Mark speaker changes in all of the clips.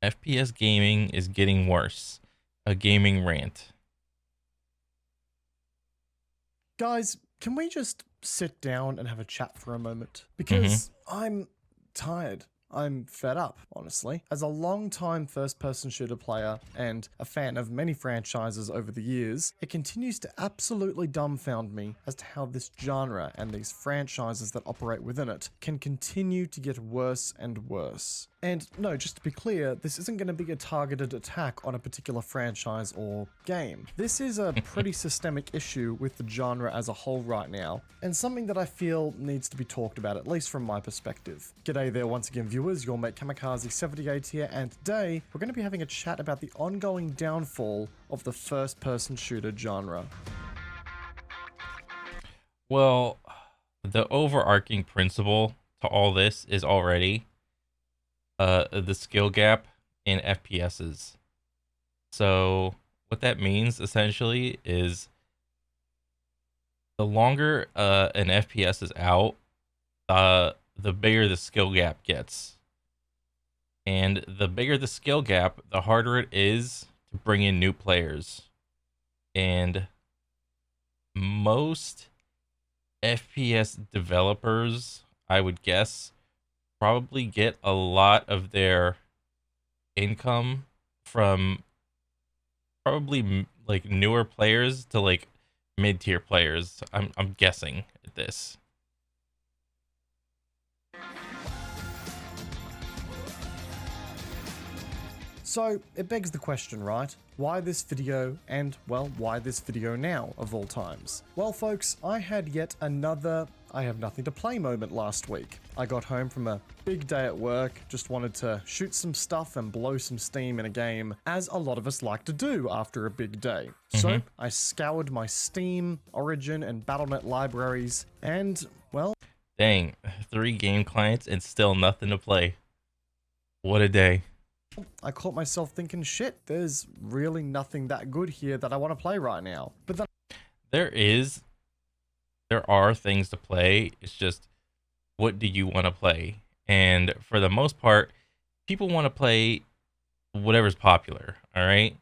Speaker 1: FPS gaming is getting worse. A gaming rant.
Speaker 2: Guys, can we just sit down and have a chat for a moment?
Speaker 1: Mm-hmm.
Speaker 2: Because I'm tired. I'm fed up, honestly. As a long-time first-person shooter player and a fan of many franchises over the years, it continues to absolutely dumbfound me as to how this genre and these franchises that operate within it can continue to get worse and worse. And no, just to be clear, this isn't going to be a targeted attack on a particular franchise or game. This is a pretty systemic issue with the genre as a whole right now, and something that I feel needs to be talked about, at least from my perspective. G'day there once again, viewers, your mate Kamikaze78 here, and today we're going to be having a chat about the ongoing downfall of the first-person shooter genre.
Speaker 1: Well, the overarching principle to all this is already the skill gap in FPSs. So what that means essentially is the longer an FPS is out, the bigger the skill gap gets. And the bigger the skill gap, the harder it is to bring in new players. And most FPS developers, I would guess, probably get a lot of their income from probably like newer players to like mid-tier players. I'm guessing at this.
Speaker 2: So, it begs the question, right? Why this video, and, well, why this video now, of all times? Well, folks, I had yet another I have nothing to play moment last week. I got home from a big day at work, just wanted to shoot some stuff and blow some steam in a game, as a lot of us like to do after a big day. So, I scoured my Steam, Origin, and Battle.net libraries, and, well...
Speaker 1: Dang, 3 game clients and still nothing to play. What a day.
Speaker 2: I caught myself thinking, shit, there's really nothing that good here that I want to play right now. But then
Speaker 1: There are things to play. It's just, what do you want to play? And for the most part, people want to play whatever's popular, all right?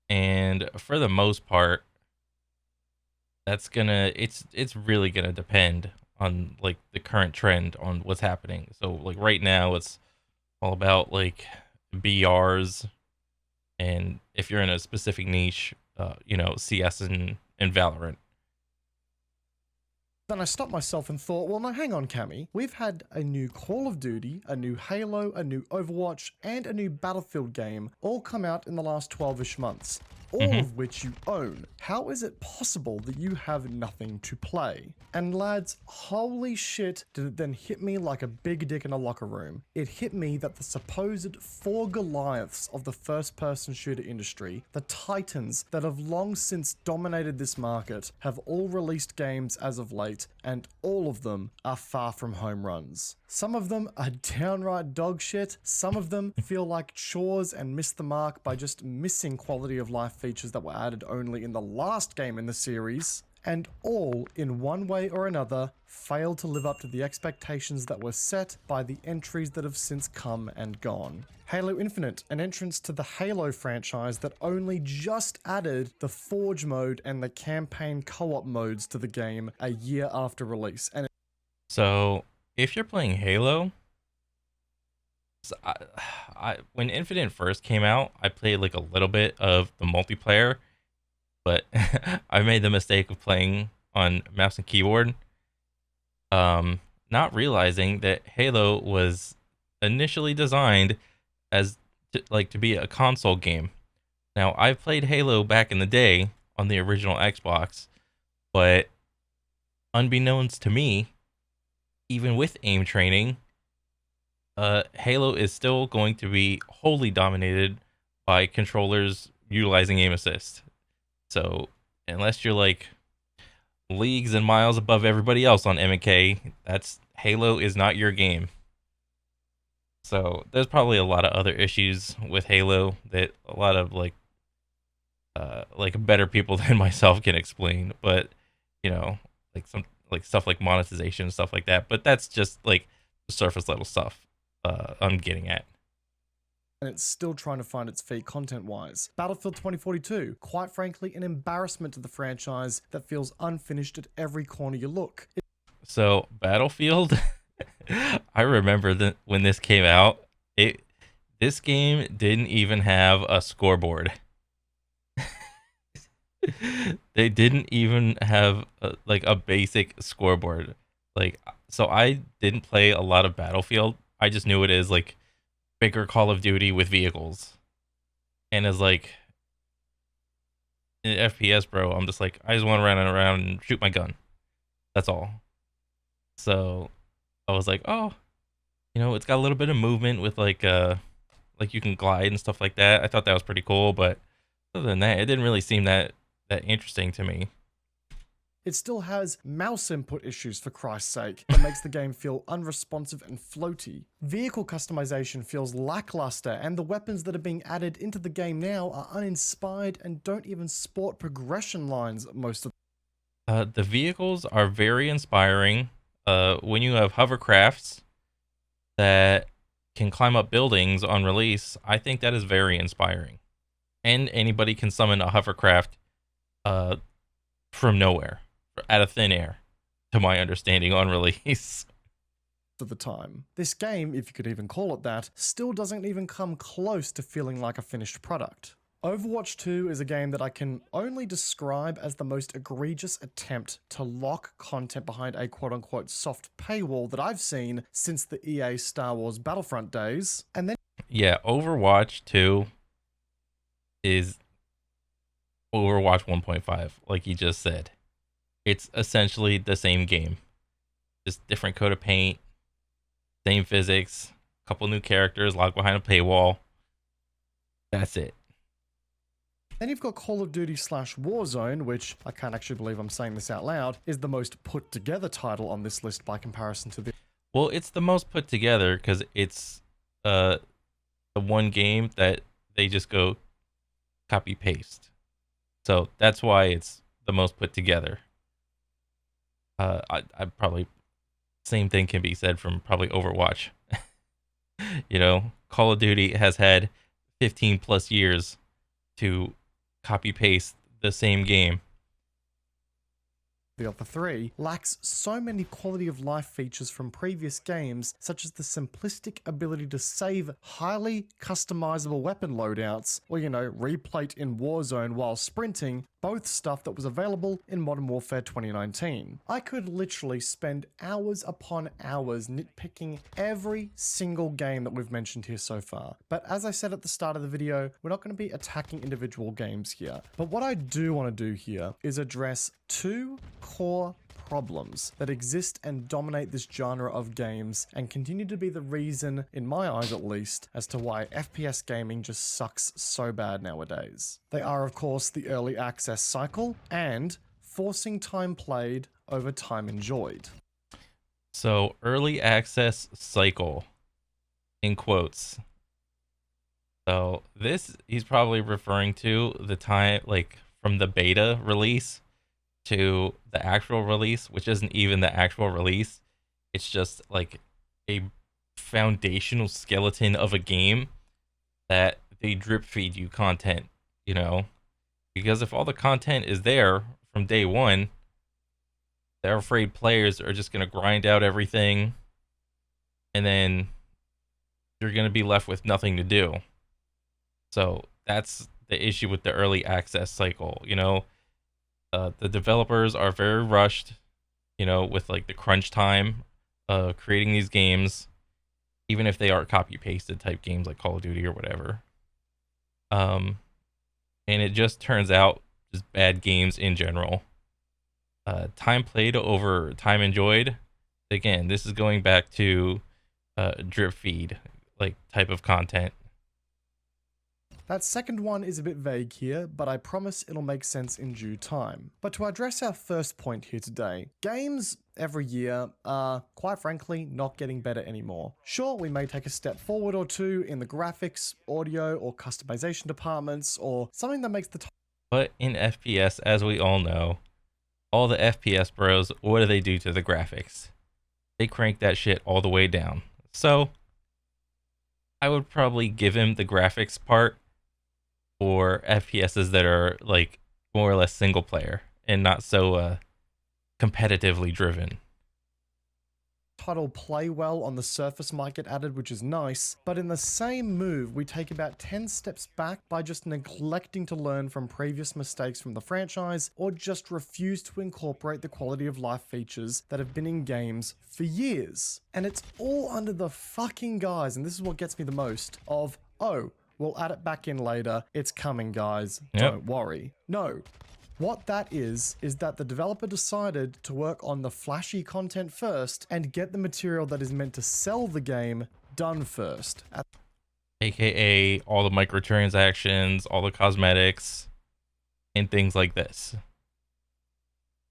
Speaker 1: And for the most part, it's really gonna depend on like the current trend on what's happening. So like right now it's all about like BRs, and if you're in a specific niche, CS and Valorant.
Speaker 2: I stopped myself and thought, well, no, hang on, Cammy. We've had a new Call of Duty, a new Halo, a new Overwatch, and a new Battlefield game all come out in the last 12-ish months, all of which you own. How is it possible that you have nothing to play? And lads, holy shit, did it then hit me like a big dick in a locker room. It hit me that the supposed 4 Goliaths of the first-person shooter industry, the titans that have long since dominated this market, have all released games as of late, and all of them are far from home runs. Some of them are downright dog shit, some of them feel like chores and miss the mark by just missing quality of life features that were added only in the last game in the series, and all, in one way or another, failed to live up to the expectations that were set by the entries that have since come and gone. Halo Infinite, an entrance to the Halo franchise that only just added the Forge mode and the campaign co-op modes to the game a year after release. And
Speaker 1: So if you're playing Halo, when Infinite first came out, I played like a little bit of the multiplayer, but I made the mistake of playing on mouse and keyboard, not realizing that Halo was initially designed as to be a console game. Now, I played Halo back in the day on the original Xbox, but unbeknownst to me, even with aim training, Halo is still going to be wholly dominated by controllers utilizing aim assist. So unless you're like leagues and miles above everybody else on M&K, that's Halo is not your game. So there's probably a lot of other issues with Halo that a lot of like better people than myself can explain. But like some like stuff like monetization and stuff like that. But that's just like surface level stuff I'm getting at.
Speaker 2: and it's still trying to find its feet content-wise. Battlefield 2042, quite frankly, an embarrassment to the franchise that feels unfinished at every corner you look.
Speaker 1: So Battlefield, I remember that when this came out, this game didn't even have a scoreboard. They didn't even have like a basic scoreboard. Like, so I didn't play a lot of Battlefield. I just knew it as like bigger Call of Duty with vehicles. And as like in FPS, bro, I'm just like, I just want to run around and shoot my gun. That's all. So I was like, oh, it's got a little bit of movement with like you can glide and stuff like that. I thought that was pretty cool, but other than that, it didn't really seem that interesting to me.
Speaker 2: It still has mouse input issues, for Christ's sake, that makes the game feel unresponsive and floaty. Vehicle customization feels lackluster, and the weapons that are being added into the game now are uninspired and don't even sport progression lines most of
Speaker 1: The vehicles are very inspiring. When you have hovercrafts that can climb up buildings on release, I think that is very inspiring. And anybody can summon a hovercraft uh, from nowhere, out of thin air, to my understanding, on release.
Speaker 2: the time. This game, if you could even call it that, still doesn't even come close to feeling like a finished product. Overwatch 2 is a game that I can only describe as the most egregious attempt to lock content behind a quote-unquote soft paywall that I've seen since the EA Star Wars Battlefront days. And then
Speaker 1: Yeah, Overwatch 2 is Overwatch 1.5, like you just said. It's essentially the same game, just different coat of paint, same physics, couple new characters locked behind a paywall. That's it.
Speaker 2: Then you've got Call of Duty / Warzone, which, I can't actually believe I'm saying this out loud, is the most put together title on this list by comparison to the...
Speaker 1: Well, it's the most put together because it's the one game that they just go copy paste. So that's why it's the most put together. I probably, same thing can be said from probably Overwatch. Call of Duty has had 15 plus years to copy paste the same game.
Speaker 2: The other three lacks so many quality of life features from previous games, such as the simplistic ability to save highly customizable weapon loadouts, or replate in Warzone while sprinting, both stuff that was available in Modern Warfare 2019. I could literally spend hours upon hours nitpicking every single game that we've mentioned here so far. But as I said at the start of the video, we're not going to be attacking individual games here. But what I do want to do here is address two core problems that exist and dominate this genre of games and continue to be the reason, in my eyes at least, as to why FPS gaming just sucks so bad nowadays. They are, of course, the early access cycle and forcing time played over time enjoyed.
Speaker 1: So, early access cycle, in quotes. So, this he's probably referring to the time, like, from the beta release to the actual release, which isn't even the actual release. It's just like a foundational skeleton of a game that they drip feed you content, because if all the content is there from day one, they're afraid players are just going to grind out everything and then you're going to be left with nothing to do. So that's the issue with the early access cycle. The developers are very rushed, with like the crunch time of creating these games, even if they are copy pasted type games like Call of Duty or whatever. And it just turns out just bad games in general. Time played over time enjoyed. Again, this is going back to drip feed like type of content.
Speaker 2: That second one is a bit vague here, but I promise it'll make sense in due time. But to address our first point here today, games every year are, quite frankly, not getting better anymore. Sure, we may take a step forward or two in the graphics, audio, or customization departments, or something that makes the
Speaker 1: But in FPS, as we all know, all the FPS bros, what do they do to the graphics? They crank that shit all the way down. So, I would probably give him the graphics part for FPSs that are like more or less single player and not so competitively driven.
Speaker 2: Title play well on the surface might get added, which is nice, but in the same move, we take about 10 steps back by just neglecting to learn from previous mistakes from the franchise, or just refuse to incorporate the quality of life features that have been in games for years. And it's all under the fucking guise, and this is what gets me the most, of, oh, we'll add it back in later, it's coming guys, don't worry. No. What that is that the developer decided to work on the flashy content first and get the material that is meant to sell the game done first.
Speaker 1: AKA all the microtransactions, all the cosmetics, and things like this.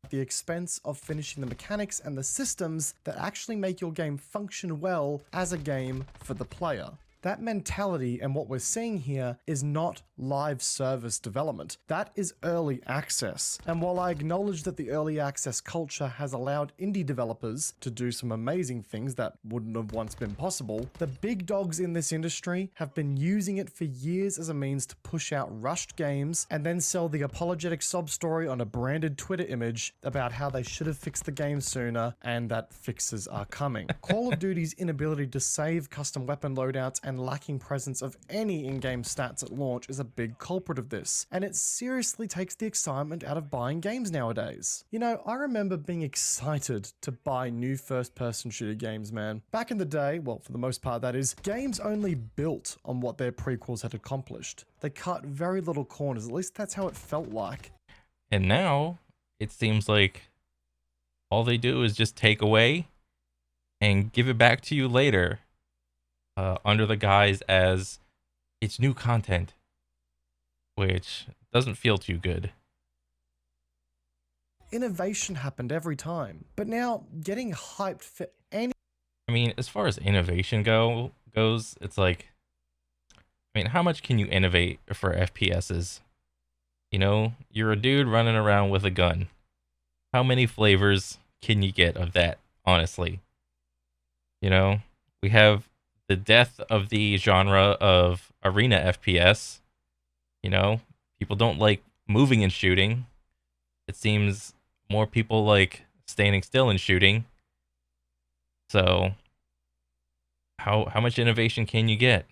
Speaker 2: At the expense of finishing the mechanics and the systems that actually make your game function well as a game for the player. That mentality and what we're seeing here is not live service development. That is early access. And while I acknowledge that the early access culture has allowed indie developers to do some amazing things that wouldn't have once been possible, the big dogs in this industry have been using it for years as a means to push out rushed games and then sell the apologetic sob story on a branded Twitter image about how they should have fixed the game sooner and that fixes are coming. Call of Duty's inability to save custom weapon loadouts and lacking presence of any in-game stats at launch is a big culprit of this, and it seriously takes the excitement out of buying games nowadays. You know, I remember being excited to buy new first-person shooter games, man. Back in the day, well, for the most part that is, games only built on what their prequels had accomplished. They cut very little corners, at least that's how it felt like.
Speaker 1: And now, it seems like all they do is just take away and give it back to you later. Under the guise as it's new content, which doesn't feel too good.
Speaker 2: Innovation happened every time, but now getting hyped for any...
Speaker 1: I mean, as far as innovation goes, it's like, I mean, how much can you innovate for FPSs? You know, you're a dude running around with a gun. How many flavors can you get of that, honestly? You know, we have the death of the genre of arena FPS. You know, people don't like moving and shooting. It seems more people like standing still and shooting. So, how much innovation can you get?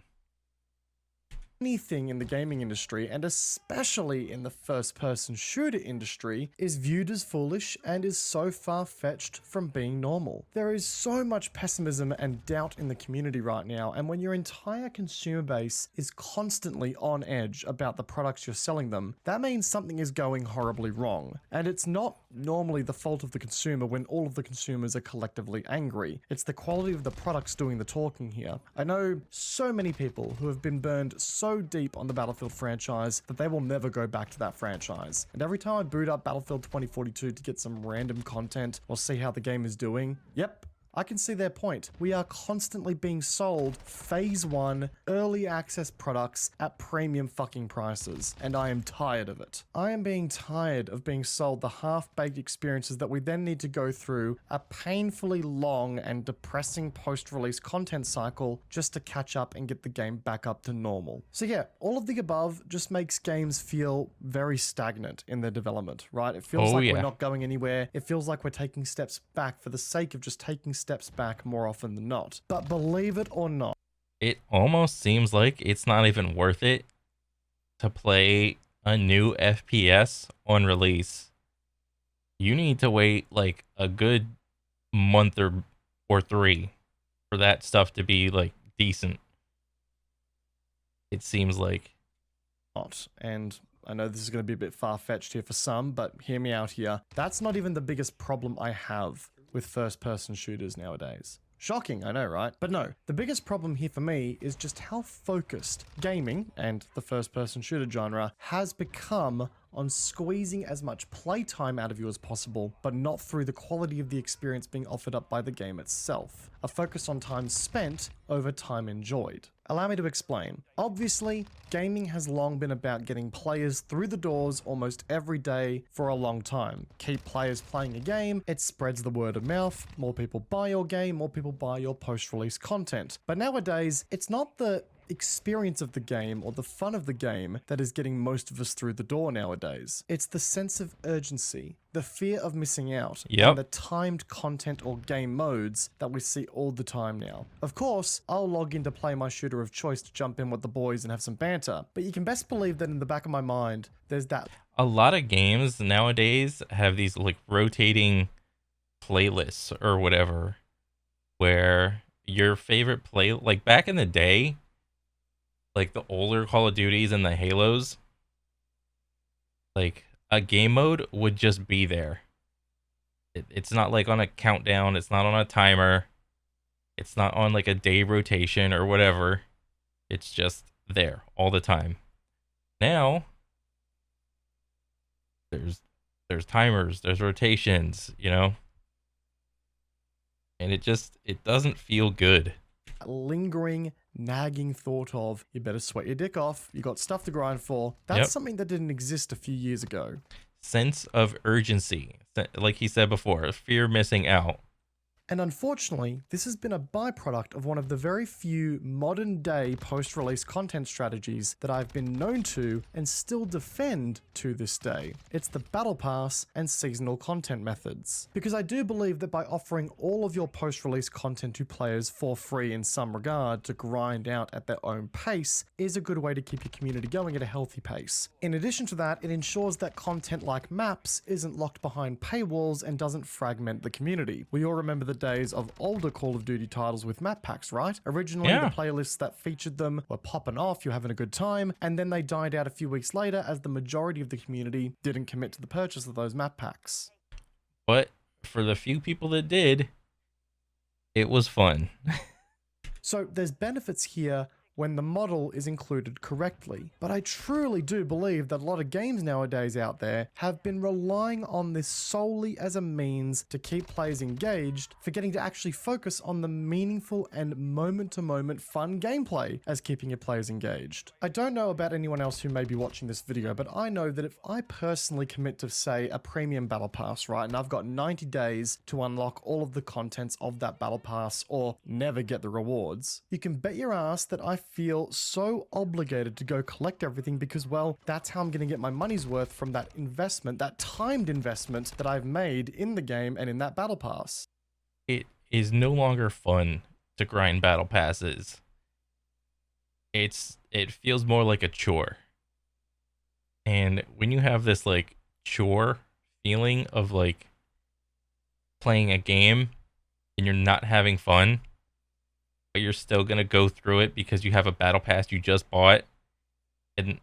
Speaker 2: Anything in the gaming industry, and especially in the first-person shooter industry, is viewed as foolish and is so far-fetched from being normal. There is so much pessimism and doubt in the community right now, and when your entire consumer base is constantly on edge about the products you're selling them, that means something is going horribly wrong. And it's not normally the fault of the consumer when all of the consumers are collectively angry. It's the quality of the products doing the talking here. I know so many people who have been burned so deep on the Battlefield franchise that they will never go back to that franchise. And every time I boot up Battlefield 2042 to get some random content or see how the game is doing, yep, I can see their point. We are constantly being sold Phase 1 early access products at premium fucking prices, and I am tired of it. I am being tired of being sold the half-baked experiences that we then need to go through a painfully long and depressing post-release content cycle just to catch up and get the game back up to normal. So yeah, all of the above just makes games feel very stagnant in their development, right? It feels like we're not going anywhere. It feels like we're taking steps back for the sake of just taking steps back more often than not. But believe it or not,
Speaker 1: it almost seems like it's not even worth it to play a new FPS on release. You need to wait like a good month or 3 for that stuff to be like decent. It seems like.
Speaker 2: And I know this is going to be a bit far-fetched here for some, but hear me out here. That's not even the biggest problem I have with first-person shooters nowadays. Shocking, I know, right? But no, the biggest problem here for me is just how focused gaming and the first-person shooter genre has become on squeezing as much playtime out of you as possible, but not through the quality of the experience being offered up by the game itself. A focus on time spent over time enjoyed. Allow me to explain. Obviously, gaming has long been about getting players through the doors almost every day for a long time. Keep players playing a game, it spreads the word of mouth, more people buy your game, more people buy your post-release content. But nowadays, it's not the experience of the game or the fun of the game that is getting most of us through the door nowadays. It's the sense of urgency, the fear of missing out, and the timed content or game modes that we see all the time now. Of course, I'll log in to play my shooter of choice to jump in with the boys and have some banter, but you can best believe that in the back of my mind, there's that.
Speaker 1: A lot of games nowadays have these like rotating playlists or whatever, where your favorite play, like back in the day, like the older Call of Duties and the Halos, like a game mode would just be there. It's not like on a countdown, it's not on a timer, it's not on like a day rotation or whatever. It's just there all the time. Now there's timers, there's rotations, you know? And it doesn't feel good.
Speaker 2: Lingering, nagging thought of, you better sweat your dick off, you got stuff to grind for. That's something that didn't exist a few years ago.
Speaker 1: Sense of urgency. Like he said before, fear missing out.
Speaker 2: And unfortunately, this has been a byproduct of one of the very few modern day post-release content strategies that I've been known to and still defend to this day. It's the Battle Pass and seasonal content methods. Because I do believe that by offering all of your post-release content to players for free in some regard to grind out at their own pace is a good way to keep your community going at a healthy pace. In addition to that, it ensures that content like maps isn't locked behind paywalls and doesn't fragment the community. We all remember the days of older Call of Duty titles with map packs, right? Originally, the playlists that featured them were popping off, you're having a good time, and then they died out a few weeks later as the majority of the community didn't commit to the purchase of those map packs.
Speaker 1: But for the few people that did, it was fun.
Speaker 2: So there's benefits here when the model is included correctly. But I truly do believe that a lot of games nowadays out there have been relying on this solely as a means to keep players engaged, forgetting to actually focus on the meaningful and moment-to-moment fun gameplay as keeping your players engaged. I don't know about anyone else who may be watching this video, but I know that if I personally commit to, say, a premium battle pass, right, and I've got 90 days to unlock all of the contents of that battle pass or never get the rewards, you can bet your ass that I feel so obligated to go collect everything because, well, that's how I'm going to get my money's worth from that investment, that timed investment that I've made in the game and in that battle pass.
Speaker 1: It is no longer fun to grind battle passes. It feels more like a chore. And when you have this like chore feeling of like playing a game and you're not having fun, but you're still going to go through it because you have a battle pass you just bought, and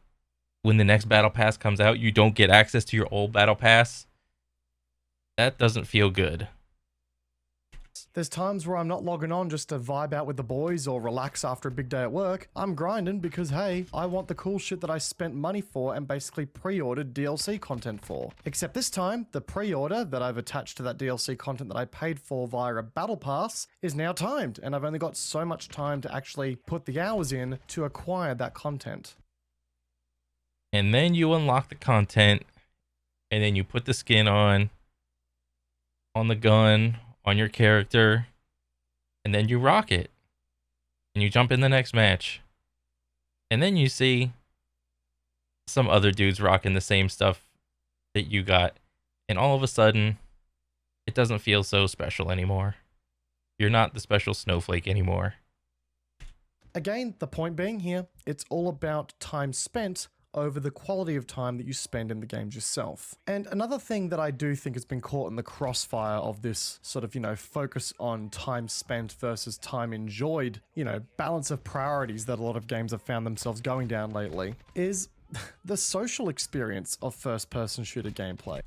Speaker 1: when the next battle pass comes out, you don't get access to your old battle pass, that doesn't feel good.
Speaker 2: There's times where I'm not logging on just to vibe out with the boys or relax after a big day at work. I'm grinding because, hey, I want the cool shit that I spent money for and basically pre-ordered DLC content for. Except this time, the pre-order that I've attached to that DLC content that I paid for via a battle pass is now timed, and I've only got so much time to actually put the hours in to acquire that content.
Speaker 1: And then you unlock the content, and then you put the skin on the gun, on your character, and then you rock it, and you jump in the next match, and then you see some other dudes rocking the same stuff that you got, and all of a sudden it doesn't feel so special anymore. You're not the special snowflake anymore.
Speaker 2: Again, the point being here, it's all about time spent over the quality of time that you spend in the games yourself. And another thing that I do think has been caught in the crossfire of this sort of, focus on time spent versus time enjoyed, balance of priorities that a lot of games have found themselves going down lately, is the social experience of first-person shooter gameplay.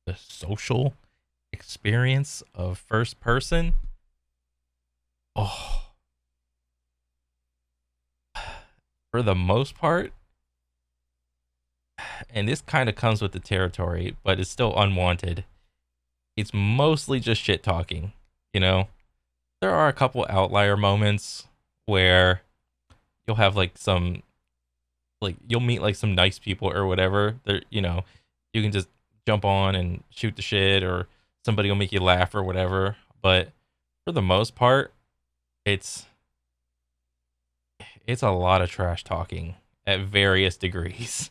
Speaker 1: The social experience of first person? Oh. For the most part, and this kind of comes with the territory, but it's still unwanted. It's mostly just shit talking, you know? There are a couple outlier moments where you'll have like some, like, you'll meet like some nice people or whatever. There, you know, you can just jump on and shoot the shit, or somebody will make you laugh or whatever. But for the most part, it's it's a lot of trash talking at various degrees.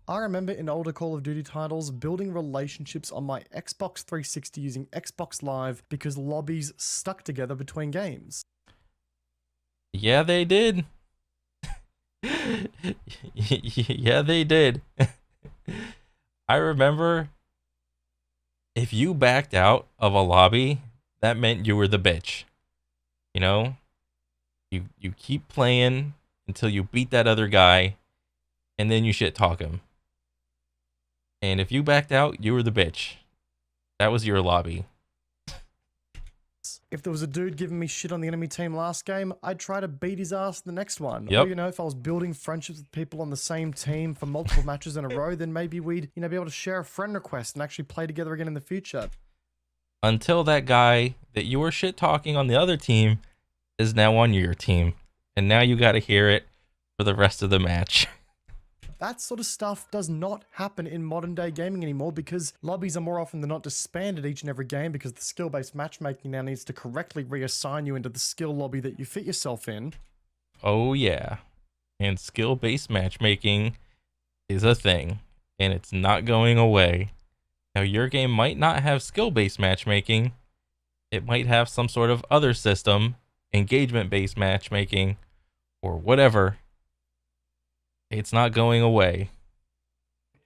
Speaker 2: I remember in older Call of Duty titles building relationships on my Xbox 360 using Xbox Live because lobbies stuck together between games.
Speaker 1: Yeah, they did. Yeah, they did. I remember if you backed out of a lobby, that meant you were the bitch. You know, you keep playing until you beat that other guy, and then you shit talk him. And if you backed out, you were the bitch. That was your lobby.
Speaker 2: If there was a dude giving me shit on the enemy team last game, I'd try to beat his ass in the next one.
Speaker 1: Yep.
Speaker 2: Or, you know, if I was building friendships with people on the same team for multiple matches in a row, then maybe we'd, you know, be able to share a friend request and actually play together again in the future.
Speaker 1: Until that guy that you were shit talking on the other team is now on your team. And now you got to hear it for the rest of the match.
Speaker 2: That sort of stuff does not happen in modern day gaming anymore because lobbies are more often than not disbanded each and every game because the skill-based matchmaking now needs to correctly reassign you into the skill lobby that you fit yourself in.
Speaker 1: Oh, yeah. And skill-based matchmaking is a thing, and it's not going away. Now, your game might not have skill-based matchmaking. It might have some sort of other system, engagement-based matchmaking, or whatever. It's not going away.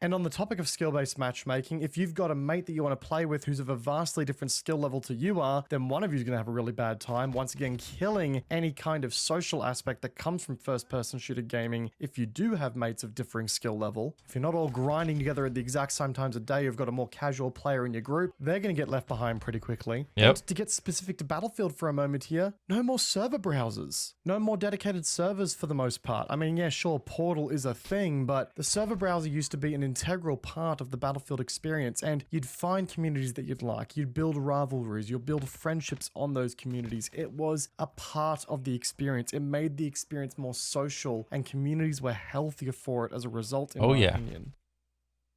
Speaker 2: And on the topic of skill-based matchmaking, if you've got a mate that you want to play with who's of a vastly different skill level to you are, then one of you is going to have a really bad time, once again killing any kind of social aspect that comes from first-person shooter gaming if you do have mates of differing skill level. If you're not all grinding together at the exact same times of day, you've got a more casual player in your group, they're going to get left behind pretty quickly.
Speaker 1: Yep.
Speaker 2: And to get specific to Battlefield for a moment here, no more server browsers. No more dedicated servers for the most part. I mean, yeah, sure, Portal is a thing, but the server browser used to be an integral part of the Battlefield experience, and you'd find communities that you'd like. You'd build rivalries. You'd build friendships on those communities. It was a part of the experience. It made the experience more social, and communities were healthier for it as a result, in my opinion.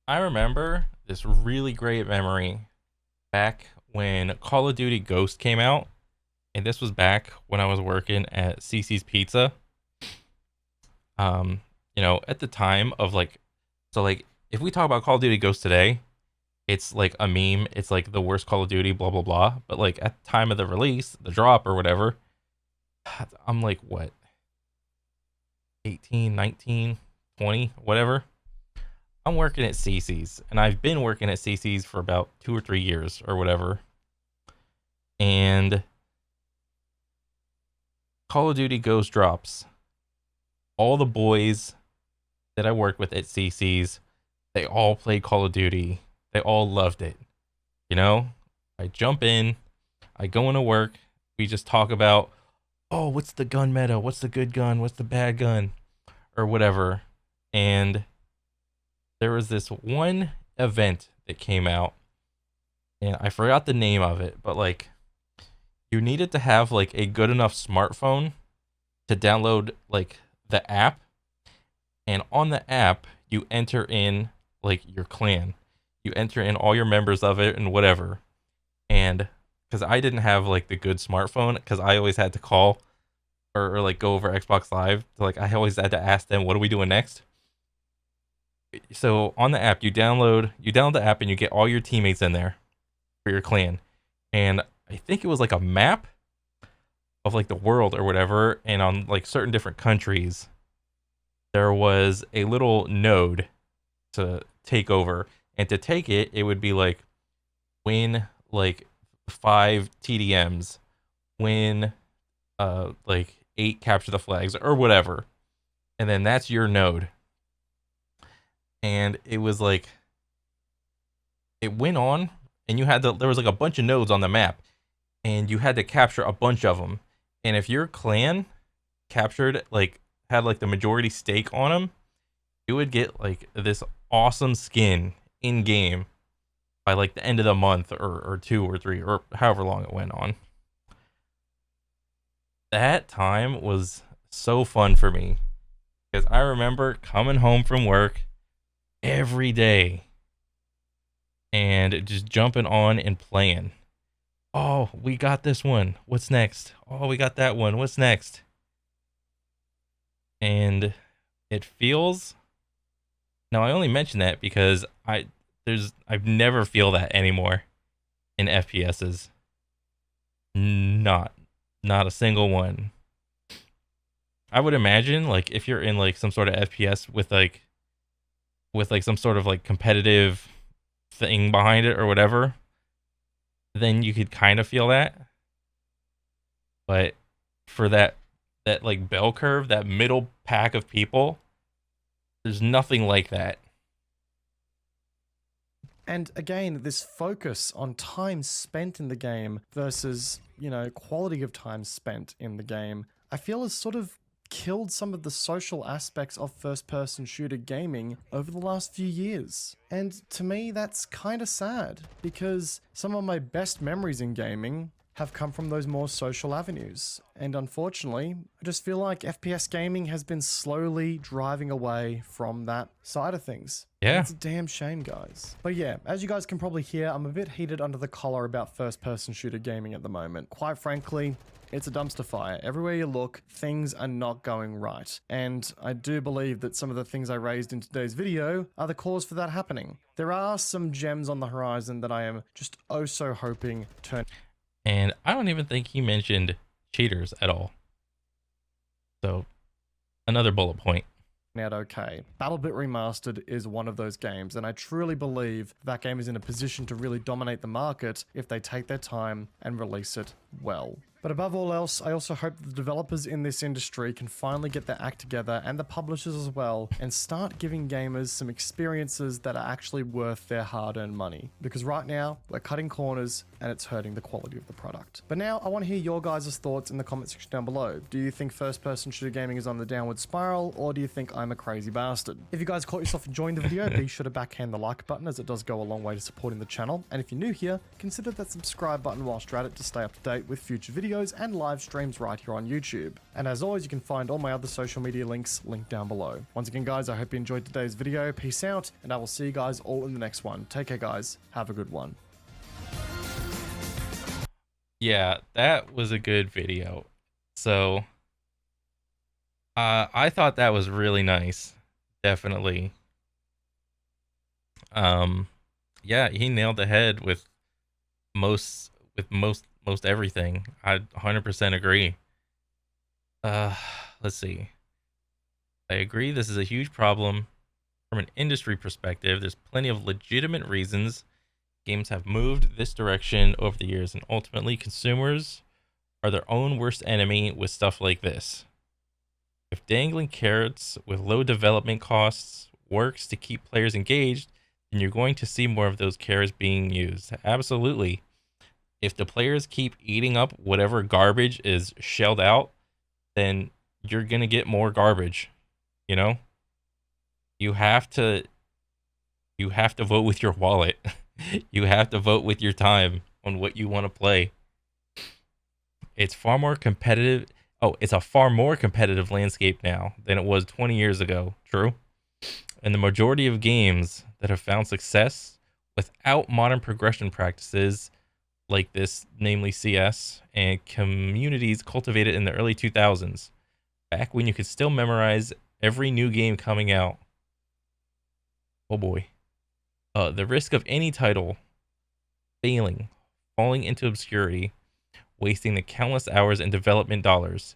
Speaker 1: I remember this really great memory back when Call of Duty Ghost came out, and this was back when I was working at CC's Pizza. You know, at the time of like, so like, if we talk about Call of Duty Ghost today, it's like a meme. It's like the worst Call of Duty, blah, blah, blah. But like at the time of the release, the drop or whatever, I'm like, what? 18, 19, 20, whatever. I'm working at CC's, and I've been working at CC's for about 2 or 3 years or whatever. And Call of Duty Ghost drops. All the boys that I work with at CC's, they all played Call of Duty. They all loved it. You know, I jump in, I go into work. We just talk about, oh, what's the gun meta? What's the good gun? What's the bad gun? Or whatever. And there was this one event that came out, and I forgot the name of it, but like, you needed to have like a good enough smartphone to download like the app. And on the app, you enter in like your clan. You enter in all your members of it and whatever. And because I didn't have like the good smartphone, because I always had to call or like go over Xbox Live. So, like I always had to ask them, what are we doing next? So on the app, you download the app and you get all your teammates in there for your clan. And I think it was like a map of like the world or whatever. And on like certain different countries, there was a little node to take over, and to take it, it would be like win like 5 TDMs, win like 8 capture the flags or whatever, and then that's your node. And it was like, it went on, and there was like a bunch of nodes on the map, and you had to capture a bunch of them. And if your clan captured like had like the majority stake on them, you would get like this awesome skin in game by like the end of the month or 2 or 3 or however long it went on. That time was so fun for me because I remember coming home from work every day and just jumping on and playing. Oh, we got this one. What's next? Oh, we got that one. What's next? And it feels. Now I only mention that because I've never feel that anymore in FPSs. Not not a single one. I would imagine like if you're in like some sort of FPS with like some sort of like competitive thing behind it or whatever, then you could kind of feel that. But for that like bell curve, that middle pack of people, there's nothing like that.
Speaker 2: And again, this focus on time spent in the game versus, quality of time spent in the game, I feel has sort of killed some of the social aspects of first person shooter gaming over the last few years. And to me, that's kind of sad because some of my best memories in gaming have come from those more social avenues. And unfortunately, I just feel like FPS gaming has been slowly driving away from that side of things.
Speaker 1: Yeah.
Speaker 2: It's a damn shame, guys. But yeah, as you guys can probably hear, I'm a bit heated under the collar about first-person shooter gaming at the moment. Quite frankly, it's a dumpster fire. Everywhere you look, things are not going right. And I do believe that some of the things I raised in today's video are the cause for that happening. There are some gems on the horizon that I am just oh so hoping turn.
Speaker 1: And I don't even think he mentioned cheaters at all. So, another bullet point.
Speaker 2: Out okay. BattleBit Remastered is one of those games, and I truly believe that game is in a position to really dominate the market if they take their time and release it well. But above all else, I also hope that the developers in this industry can finally get their act together, and the publishers as well, and start giving gamers some experiences that are actually worth their hard-earned money. Because right now, we're cutting corners, and it's hurting the quality of the product. But now, I want to hear your guys' thoughts in the comment section down below. Do you think first-person shooter gaming is on the downward spiral, or do you think I'm a crazy bastard? If you guys caught yourself enjoying the video, be sure to backhand the like button, as it does go a long way to supporting the channel. And if you're new here, consider that subscribe button whilst you're at it to stay up to date with future videos and live streams right here on YouTube. And as always, you can find all my other social media links linked down below. Once again, guys, I hope you enjoyed today's video. Peace out, and I will see you guys all in the next one. Take care, guys. Have a good one.
Speaker 1: Yeah, that was a good video. So, I thought that was really nice. Definitely. Yeah, he nailed the head with most everything. I 100% agree. Let's see. I agree this is a huge problem from an industry perspective. There's plenty of legitimate reasons games have moved this direction over the years, and ultimately consumers are their own worst enemy with stuff like this. If dangling carrots with low development costs works to keep players engaged, then you're going to see more of those carrots being used. Absolutely. If the players keep eating up whatever garbage is shelled out, then you're going to get more garbage, you know? You have to vote with your wallet. You have to vote with your time on what you want to play. It's far more competitive. Oh, it's a far more competitive landscape now than it was 20 years ago. True. And the majority of games that have found success without modern progression practices like this, namely CS, and communities cultivated in the early 2000s, back when you could still memorize every new game coming out. Oh boy. The risk of any title failing, falling into obscurity, wasting the countless hours and development dollars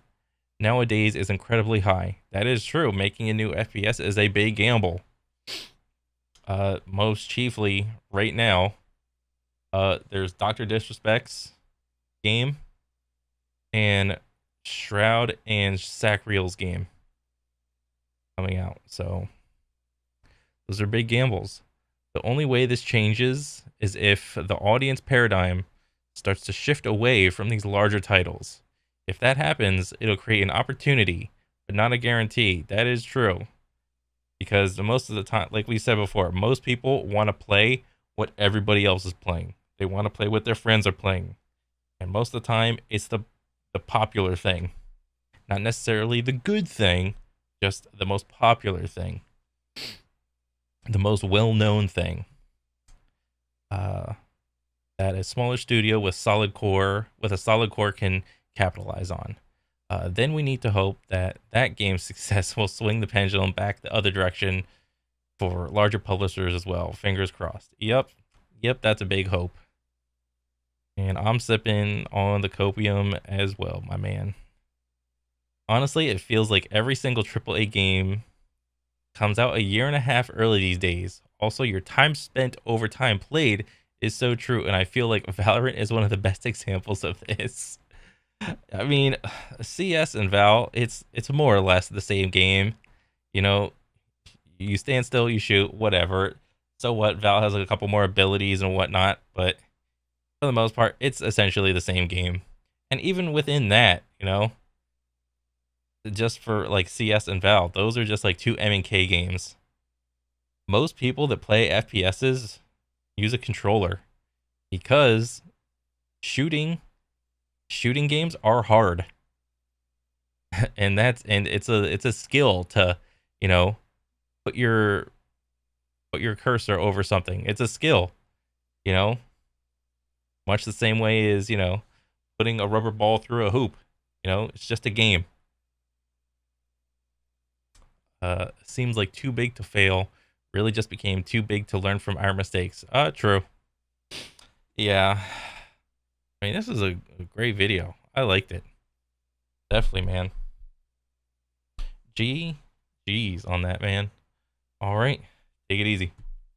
Speaker 1: nowadays is incredibly high. That is true. Making a new FPS is a big gamble. Most chiefly right now, there's Dr. Disrespect's game and Shroud and Sacriel's game coming out. So those are big gambles. The only way this changes is if the audience paradigm starts to shift away from these larger titles. If that happens, it'll create an opportunity, but not a guarantee. That is true. because most of the time, like we said before, most people want to play what everybody else is playing. They want to play what their friends are playing, and most of the time, it's the popular thing, not necessarily the good thing, just the most popular thing, the most well-known thing. Uh, that a smaller studio with a solid core can capitalize on. Then we need to hope that that game's success will swing the pendulum back the other direction for larger publishers as well. Fingers crossed. Yep, that's a big hope. And I'm sipping on the copium as well, my man. Honestly, it feels like every single AAA game comes out a year and a half early these days. Also, your time spent over time played is so true, and I feel like Valorant is one of the best examples of this. I mean, CS and Val, it's more or less the same game. You know, you stand still, you shoot, whatever. So what? Val has a couple more abilities and whatnot, but for the most part, it's essentially the same game. And even within that, just for like CS and Val, those are just like two M&K games. Most people that play FPSs use a controller because shooting games are hard. And it's a skill to, you know, put your cursor over something. It's a skill, you know, much the same way as, putting a rubber ball through a hoop. It's just a game. Seems like too big to fail really just became too big to learn from our mistakes. True. Yeah. I mean, this is a great video. I liked it. Definitely, man. G's on that, man. All right. Take it easy.